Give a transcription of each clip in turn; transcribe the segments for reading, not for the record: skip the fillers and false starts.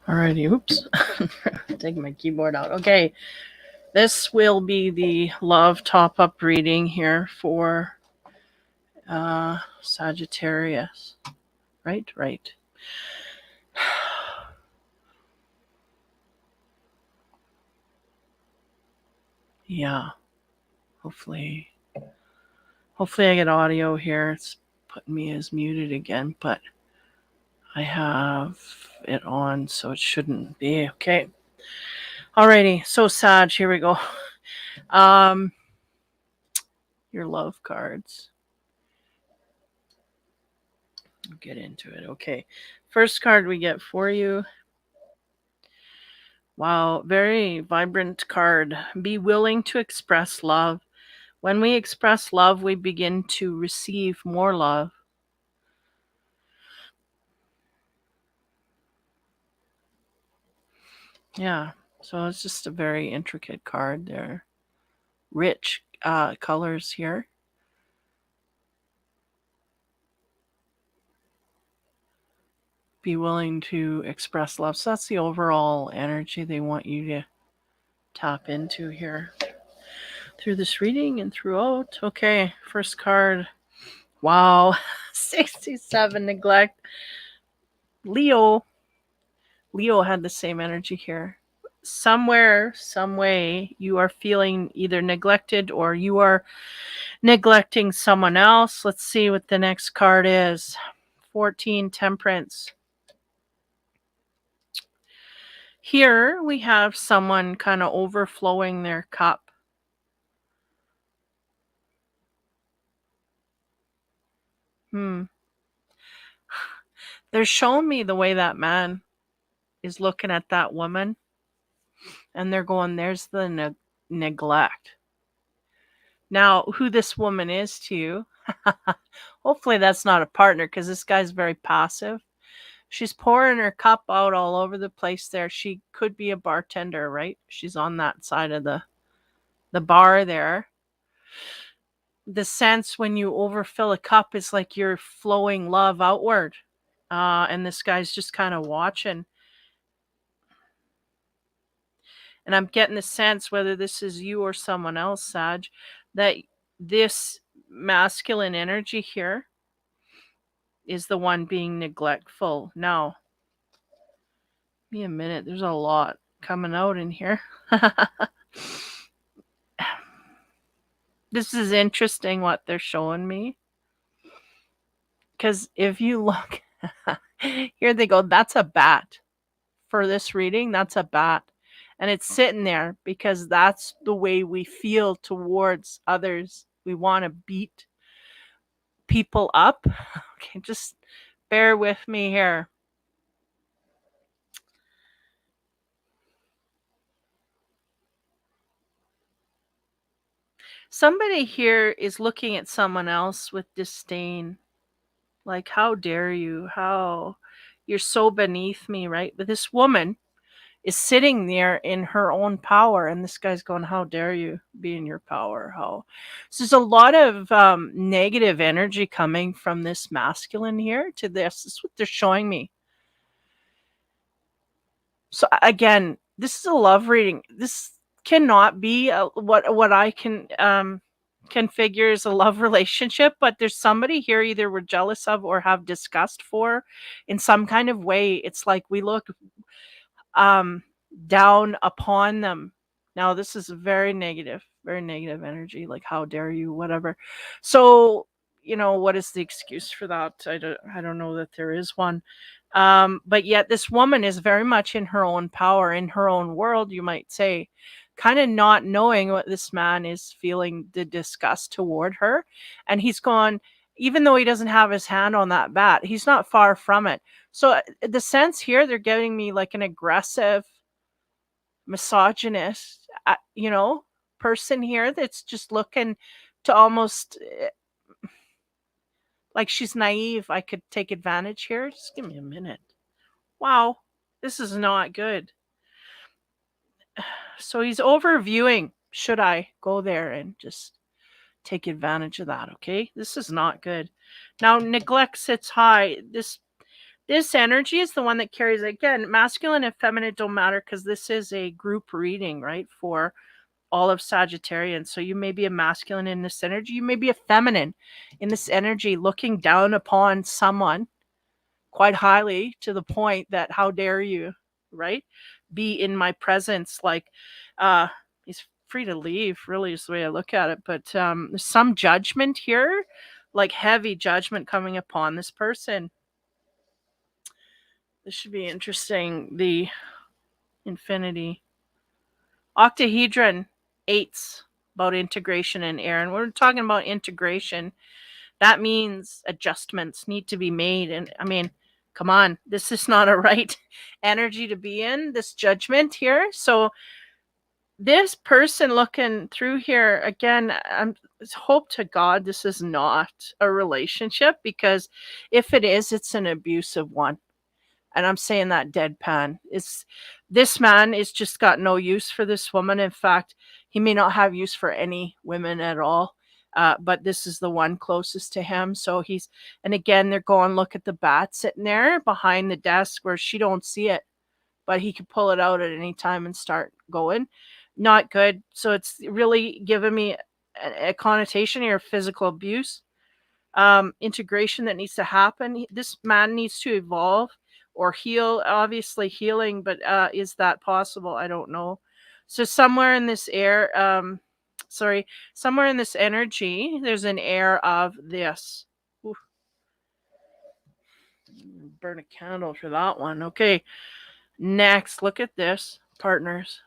Alrighty, oops. Take my keyboard out. Okay, this will be the love top-up reading here for Sagittarius. Right. Yeah, hopefully I get audio here. It's putting me as muted again, but I have it on, so it shouldn't be. Okay. Alrighty, so Sag, here we go. Your love cards. Get into it. Okay. First card we get for you. Wow, very vibrant card. Be willing to express love. When we express love, we begin to receive more love. Yeah, so it's just a very intricate card there. Rich colors here. Be willing to express love. So that's the overall energy they want you to tap into here through this reading and throughout. Okay, first card. Wow, 67 neglect. Leo had the same energy here. Somewhere, some way, you are feeling either neglected or you are neglecting someone else. Let's see what the next card is. 14, Temperance. Here we have someone kind of overflowing their cup. They're showing me the way that man is looking at that woman, and they're going, there's the neglect. Now, who this woman is to you, hopefully that's not a partner, because this guy's very passive. She's pouring her cup out all over the place there. She could be a bartender, right? She's on that side of the bar there. The sense when you overfill a cup is like you're flowing love outward. And this guy's just kind of watching. And I'm getting the sense, whether this is you or someone else, Sag, that this masculine energy here is the one being neglectful. Now, give me a minute. There's a lot coming out in here. This is interesting what they're showing me. Because if you look, here they go. That's a bat. For this reading, that's a bat. And it's sitting there because that's the way we feel towards others. We want to beat people up. Okay, just bear with me here. Somebody here is looking at someone else with disdain. Like, how dare you? How you're so beneath me, right? But this woman is sitting there in her own power, and this guy's going, how dare you be in your power? How So there's a lot of negative energy coming from this masculine here to this. This is what they're showing me. So again, this is a love reading. This cannot be what I can figure is a love relationship, but there's somebody here either we're jealous of or have disgust for in some kind of way. It's like we look um down upon them. Now this is very negative energy, like how dare you, whatever. So, what is the excuse for that? I don't know that there is one. But yet this woman is very much in her own power, in her own world, you might say, kind of not knowing what this man is feeling the disgust toward her. And he's gone, even though he doesn't have his hand on that bat, he's not far from it. So the sense here, they're giving me like an aggressive, misogynist, person here that's just looking to almost like she's naive. I could take advantage here. Just give me a minute. Wow, this is not good. So he's overviewing. Should I go there and just take advantage of that? Okay, this is not good. Now neglect sits high. This energy is the one that carries, again, masculine and feminine don't matter because this is a group reading, right? For all of Sagittarians. So you may be a masculine in this energy, you may be a feminine in this energy, looking down upon someone quite highly to the point that how dare you, right? Be in my presence. Like, uh, he's free to leave, really, is the way I look at it. But there's some judgment here, like heavy judgment coming upon this person. This should be interesting. The infinity. Octahedron, eights, about integration and air. And we're talking about integration. That means adjustments need to be made. And I mean, come on, this is not a right energy to be in, this judgment here. So this person looking through here, again, I'm hope to God this is not a relationship, because if it is, it's an abusive one. And I'm saying that deadpan. It's this man is just got no use for this woman. In fact, he may not have use for any women at all. But this is the one closest to him. So he's, and again, they're going, look at the bat sitting there behind the desk where she don't see it, but he could pull it out at any time and start going. Not good. So it's really giving me a connotation here of physical abuse, integration that needs to happen. This man needs to evolve or heal, obviously healing, but is that possible? I don't know. So somewhere in this air, somewhere in this energy, there's an air of this. Oof. Burn a candle for that one. Okay, next, look at this, partners.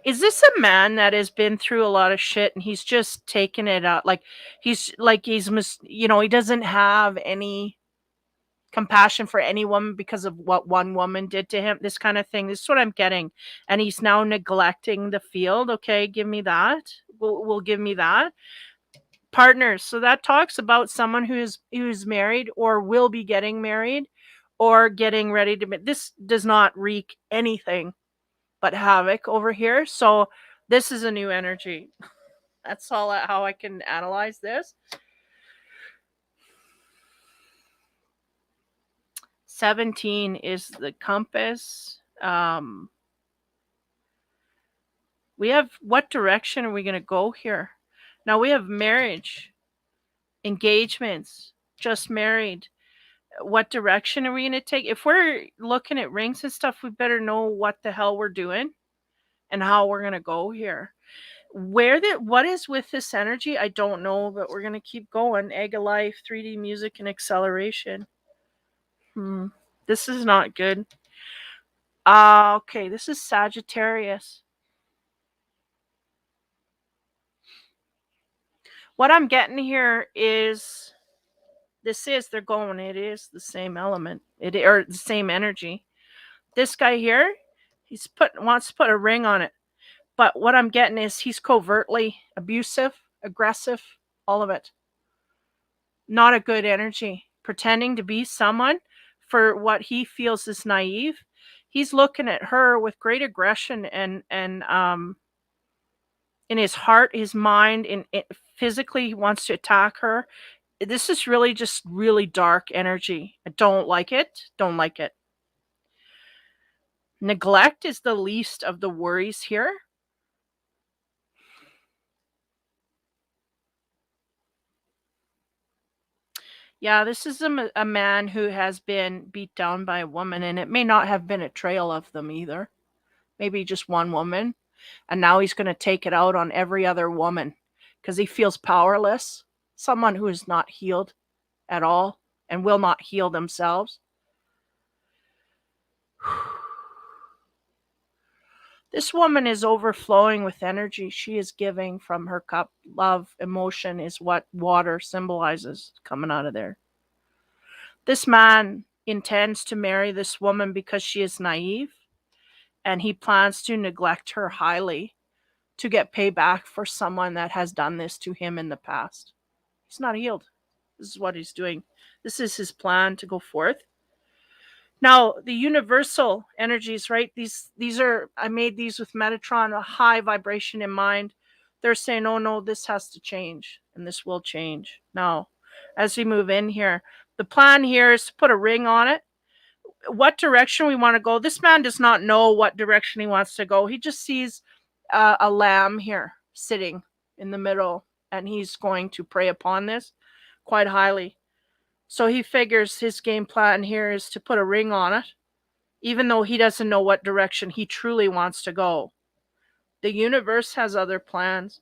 Is this a man that has been through a lot of shit and he's just taken it out? He doesn't have any compassion for any woman because of what one woman did to him, this kind of thing. This is what I'm getting. And he's now neglecting the field. Okay, give me that. Will give me that. Partners. So that talks about someone who's married or will be getting married or getting ready to. This does not wreak anything but havoc over here. So this is a new energy. That's all how I can analyze this. 17 is the compass. We have, what direction are we going to go here? Now we have marriage, engagements, just married. What direction are we going to take? If we're looking at rings and stuff, we better know what the hell we're doing and how we're going to go here. What is with this energy? I don't know, but we're going to keep going. Egg of life, 3D music, and acceleration. This is not good. Okay, this is Sagittarius. What I'm getting here is they're going, it is the same element, or the same energy. This guy here, wants to put a ring on it. But what I'm getting is he's covertly abusive, aggressive, all of it. Not a good energy. Pretending to be someone for what he feels is naive. He's looking at her with great aggression and in his heart, his mind, physically he wants to attack her. This is really just really dark energy. I don't like it. Don't like it. Neglect is the least of the worries here. Yeah, this is a man who has been beat down by a woman, and it may not have been a trail of them either. Maybe just one woman. And now he's going to take it out on every other woman because he feels powerless. Someone who is not healed at all and will not heal themselves. This woman is overflowing with energy. She is giving from her cup. Love, emotion is what water symbolizes coming out of there. This man intends to marry this woman because she is naive, and he plans to neglect her highly to get payback for someone that has done this to him in the past. He's not healed. This is what he's doing. This is his plan to go forth. Now, the universal energies, right? These are, I made these with Metatron, a high vibration in mind. They're saying, oh no, this has to change, and this will change. Now, as we move in here. The plan here is to put a ring on it. What direction we want to go. This man does not know what direction he wants to go. He just sees a lamb here sitting in the middle, and he's going to prey upon this quite highly. So he figures his game plan here is to put a ring on it, even though he doesn't know what direction he truly wants to go. The universe has other plans.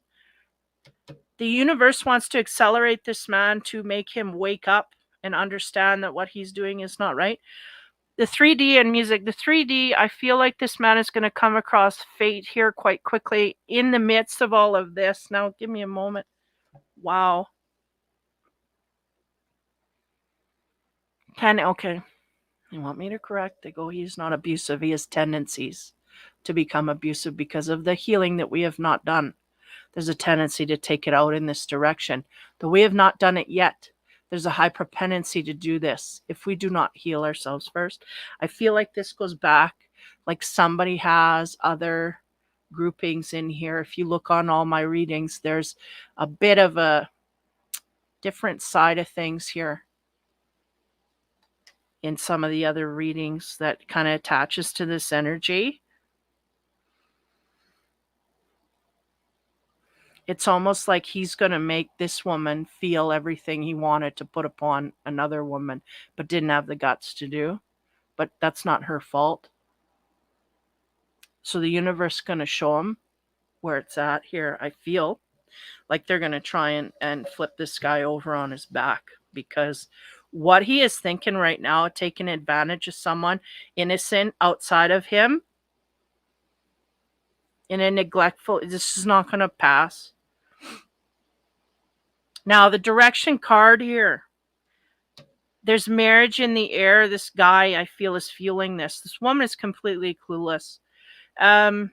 The universe wants to accelerate this man to make him wake up and understand that what he's doing is not right. The 3D and music. The 3D, I feel like this man is going to come across fate here quite quickly in the midst of all of this. Now, give me a moment. Wow. Okay. You want me to correct? They go, he's not abusive. He has tendencies to become abusive because of the healing that we have not done. There's a tendency to take it out in this direction. Though we have not done it yet, there's a high propensity to do this if we do not heal ourselves first. I feel like this goes back, like somebody has other groupings in here. If you look on all my readings, there's a bit of a different side of things here in some of the other readings that kind of attaches to this energy. It's almost like he's going to make this woman feel everything he wanted to put upon another woman, but didn't have the guts to do. But that's not her fault. So the universe is going to show him where it's at here. I feel like they're going to try and flip this guy over on his back, because what he is thinking right now, taking advantage of someone innocent outside of him in a neglectful, this is not going to pass. Now, the direction card here. There's marriage in the air. This guy, I feel, is fueling this. This woman is completely clueless. The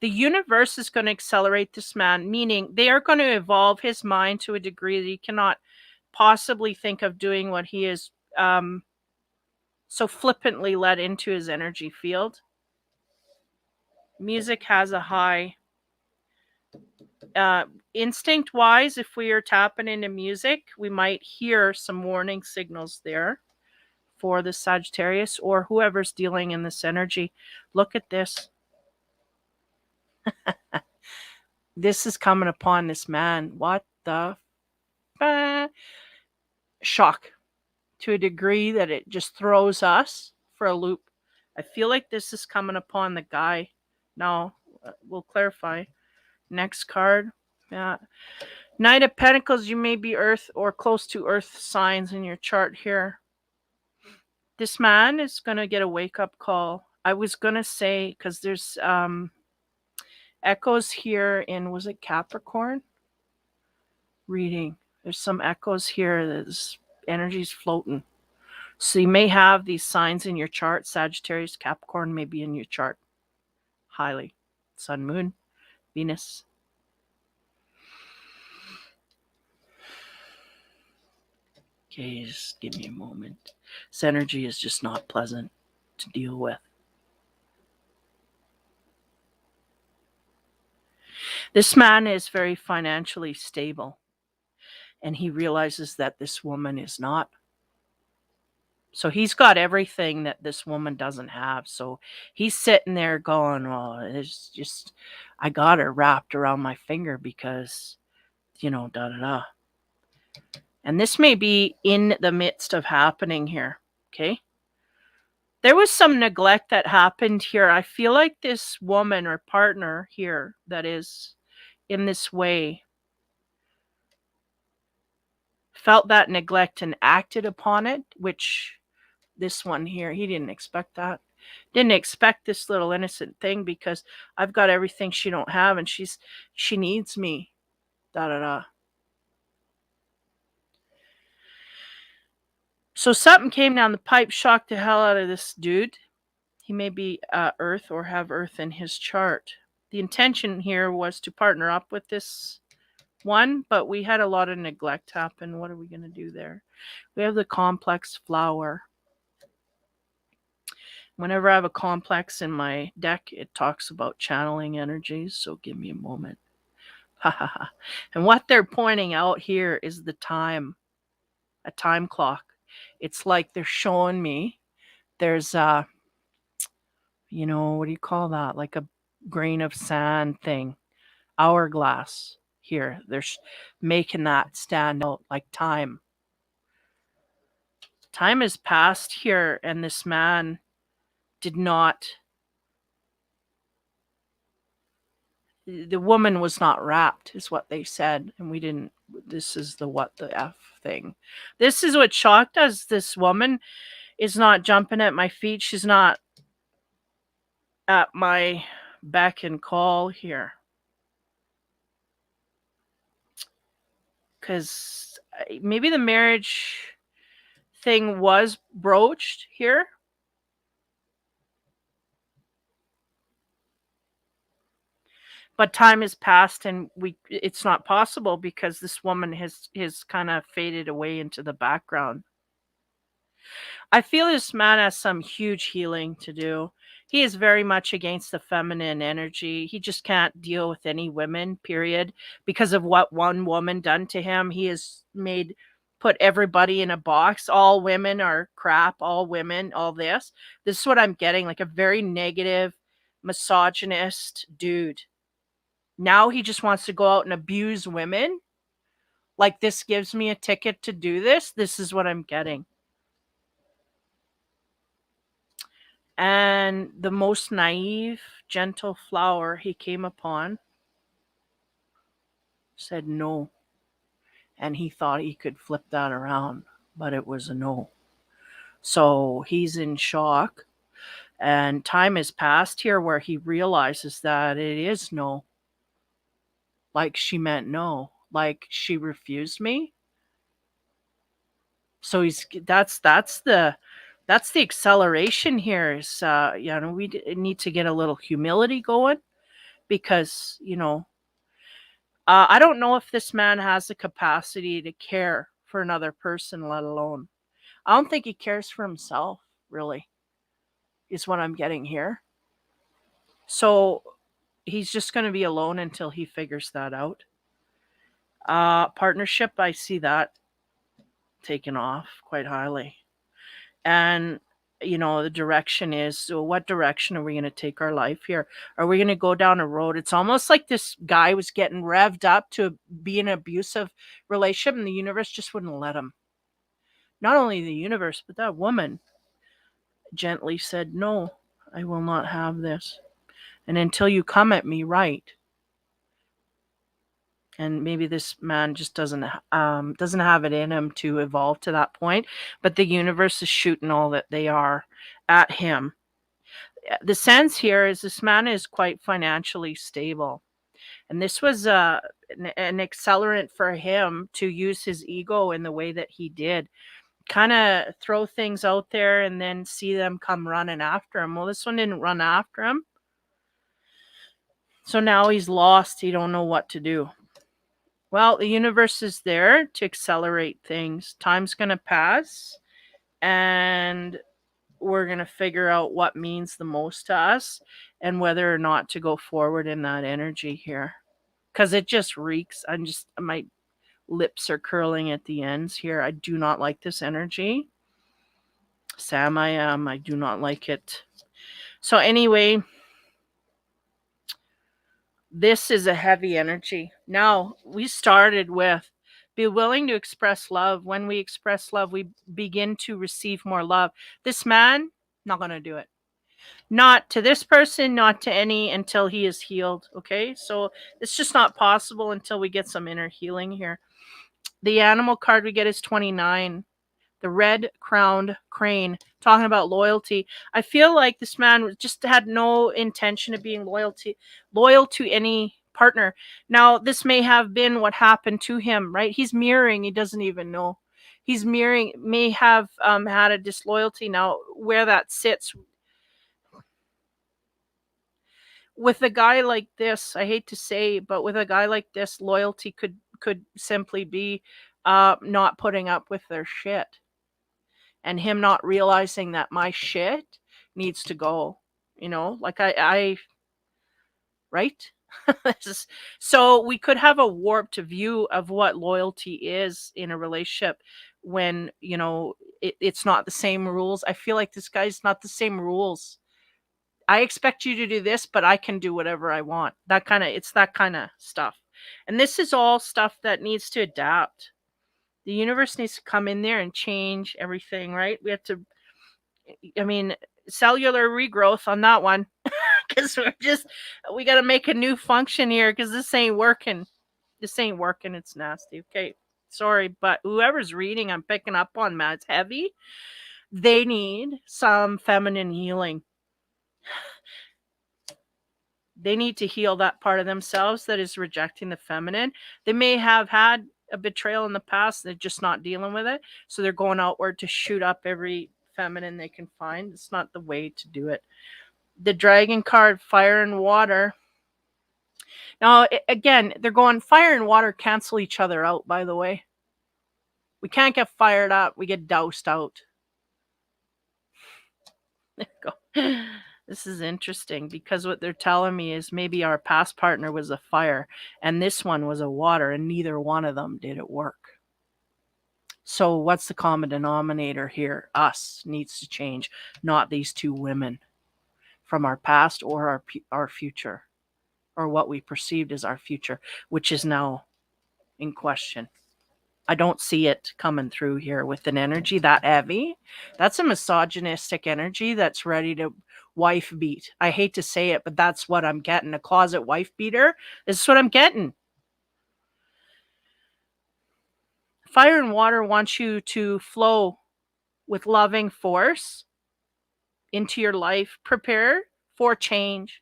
universe is going to accelerate this man, meaning they are going to evolve his mind to a degree that he cannot possibly think of doing what he is so flippantly let into his energy field. Music has a high instinct wise. If we are tapping into music, we might hear some warning signals there for the Sagittarius or whoever's dealing in this energy. Look at this. This is coming upon this man. What the shock, to a degree that it just throws us for a loop. I feel like this is coming upon the guy. Now, we'll clarify. Next card. Knight of Pentacles. You may be Earth or close to Earth signs in your chart here. This man is going to get a wake-up call. I was going to say, because there's echoes here in, was it Capricorn? Reading. There's some echoes here. There's energy's floating. So you may have these signs in your chart. Sagittarius, Capricorn may be in your chart. Highly. Sun, Moon, Venus. Okay, just give me a moment. This energy is just not pleasant to deal with. This man is very financially stable, and he realizes that this woman is not. So he's got everything that this woman doesn't have. So he's sitting there going, well, it's just, I got her wrapped around my finger because, da-da-da. And this may be in the midst of happening here, okay? There was some neglect that happened here. I feel like this woman or partner here that is in this way felt that neglect and acted upon it, which this one here, he didn't expect that. Didn't expect this little innocent thing because I've got everything she don't have and she needs me. Da-da-da. So something came down the pipe, shocked the hell out of this dude. He may be Earth or have Earth in his chart. The intention here was to partner up with this one, but we had a lot of neglect happen. What are we going to do there? We have the complex flower. Whenever I have a complex in my deck, it talks about channeling energies. So give me a moment. And what they're pointing out here is the time, a time clock. It's like they're showing me there's a, what do you call that? Like a grain of sand thing, hourglass here. Making that stand out like time. Time has passed here, and this man did not, the woman was not wrapped, is what they said. And we didn't, this is the what the F thing. This is what shocked us. This woman is not jumping at my feet. She's not at my beck and call here. Because maybe the marriage thing was broached here. But time has passed, and it's not possible because this woman has kind of faded away into the background. I feel this man has some huge healing to do. He is very much against the feminine energy. He just can't deal with any women, period, because of what one woman done to him. He has put everybody in a box. All women are crap, all women, all this. This is what I'm getting, like a very negative, misogynist dude. Now he just wants to go out and abuse women. Like, this gives me a ticket to do this. This is what I'm getting. And the most naive, gentle flower he came upon said no. And he thought he could flip that around, but it was a no. So he's in shock. And time has passed here where he realizes that it is no. Like, she meant no. Like, she refused me. So that's the acceleration here is, we need to get a little humility going because, I don't know if this man has the capacity to care for another person, let alone. I don't think he cares for himself, really, is what I'm getting here. So he's just going to be alone until he figures that out. Partnership, I see that taken off quite highly. And the direction is, so what direction are we going to take our life here? Are we going to go down a road? It's almost like this guy was getting revved up to be in an abusive relationship, and the universe just wouldn't let him. Not only the universe, but that woman gently said, no, I will not have this, and until you come at me right. And maybe this man just doesn't have it in him to evolve to that point, but the universe is shooting all that they are at him. The sense here is this man is quite financially stable, and this was an accelerant for him to use his ego in the way that he did, kind of throw things out there and then see them come running after him. Well, this one didn't run after him, so now he's lost. He don't know what to do. Well, the universe is there to accelerate things. Time's going to pass, and we're going to figure out what means the most to us and whether or not to go forward in that energy here. Because it just reeks. My lips are curling at the ends here. I do not like this energy. Sam, I do not like it. So anyway, this is a heavy energy. Now, we started with be willing to express love. When we express love, we begin to receive more love. This man, not going to do it. Not to this person, not to any, until he is healed. Okay, so it's just not possible until we get some inner healing here. The animal card we get is 29. The red-crowned crane, talking about loyalty. I feel like this man just had no intention of being loyal to any partner. Now, this may have been what happened to him, right? He's mirroring. He doesn't even know. He's mirroring, may have had a disloyalty. Now, where that sits with a guy like this, I hate to say, but with a guy like this, loyalty could simply be not putting up with their shit. And him not realizing that my shit needs to go, like I right? So we could have a warped view of what loyalty is in a relationship when, it's not the same rules. I feel like this guy's not the same rules. I expect you to do this, but I can do whatever I want. It's that kind of stuff. And this is all stuff that needs to adapt. The universe needs to come in there and change everything, right? We have to, I mean, cellular regrowth on that one, because we got to make a new function here because this ain't working. This ain't working. It's nasty. Okay. Sorry, but whoever's reading, I'm picking up on, Matt. It's heavy. They need some feminine healing. They need to heal that part of themselves that is rejecting the feminine. They may have had a betrayal in the past. They're just not dealing with it. So they're going outward to shoot up every feminine they can find. It's not the way to do it. The dragon card, fire and water. Now, again, they're going fire and water cancel each other out, by the way. We can't get fired up. We get doused out. There you go. This is interesting because what they're telling me is maybe our past partner was a fire and this one was a water, and neither one of them did it work. So what's the common denominator here? Us needs to change, not these two women from our past or our future, or what we perceived as our future, which is now in question. I don't see it coming through here with an energy that heavy. That's a misogynistic energy that's ready to wife beat. I hate to say it, but that's what I'm getting. A closet wife beater. This is what I'm getting. Fire and water wants you to flow with loving force into your life. Prepare for change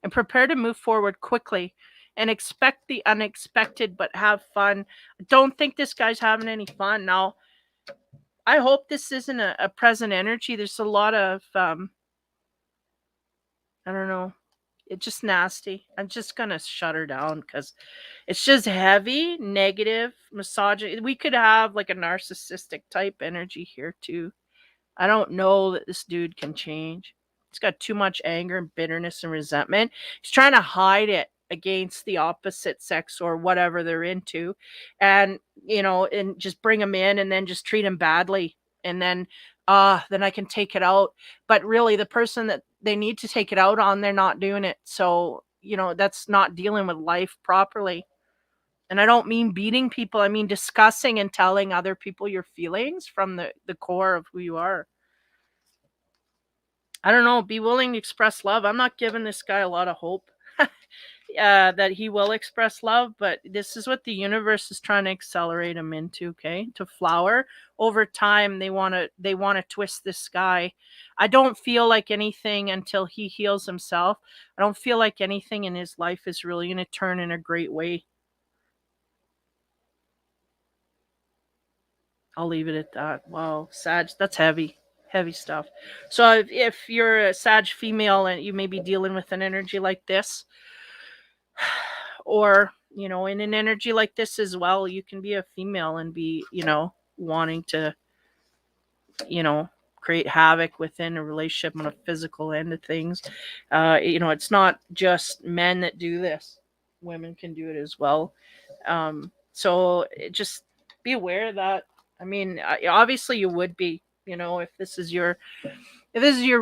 and prepare to move forward quickly and expect the unexpected, but have fun. Don't think this guy's having any fun. Now, I hope this isn't a present energy. There's a lot of, I don't know. It's just nasty. I'm just going to shut her down because it's just heavy, negative, misogyny. We could have like a narcissistic type energy here too. I don't know that this dude can change. He's got too much anger and bitterness and resentment. He's trying to hide it against the opposite sex or whatever they're into. And, and just bring them in and then just treat them badly. And then I can take it out. But really the person that they need to take it out on, they're not doing it. So, that's not dealing with life properly. And I don't mean beating people. I mean discussing and telling other people your feelings from the core of who you are. I don't know. Be willing to express love. I'm not giving this guy a lot of hope that he will express love, but this is what the universe is trying to accelerate him into. Okay, to flower over time. They want to twist this guy. I don't feel like anything until he heals himself. I don't feel like anything in his life is really going to turn in a great way. I'll leave it at that. Wow, Sag, that's heavy. Heavy stuff. So if you're a Sag female and you may be dealing with an energy like this, or in an energy like this as well, you can be a female and be wanting to create havoc within a relationship on a physical end of things. It's not just men that do this. Women can do it as well. So just be aware of that. I mean, obviously you would be, if this is your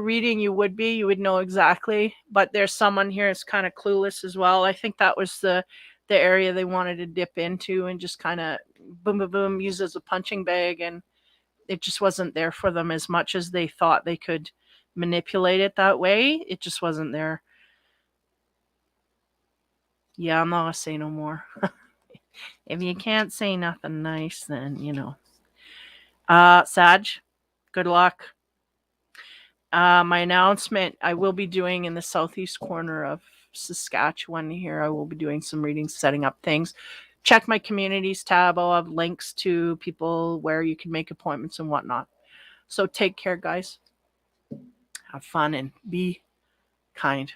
reading, you would know exactly. But there's someone here that's kind of clueless as well. I think that was the area they wanted to dip into and just kind of boom, boom, boom, use as a punching bag, and it just wasn't there for them as much as they thought they could manipulate it that way. It just wasn't there. Yeah, I'm not gonna say no more. If you can't say nothing nice, then Sag, good luck. My announcement I will be doing in the southeast corner of Saskatchewan here. I will be doing some readings, setting up things. Check my communities tab. I'll have links to people where you can make appointments and whatnot. So take care, guys. Have fun and be kind.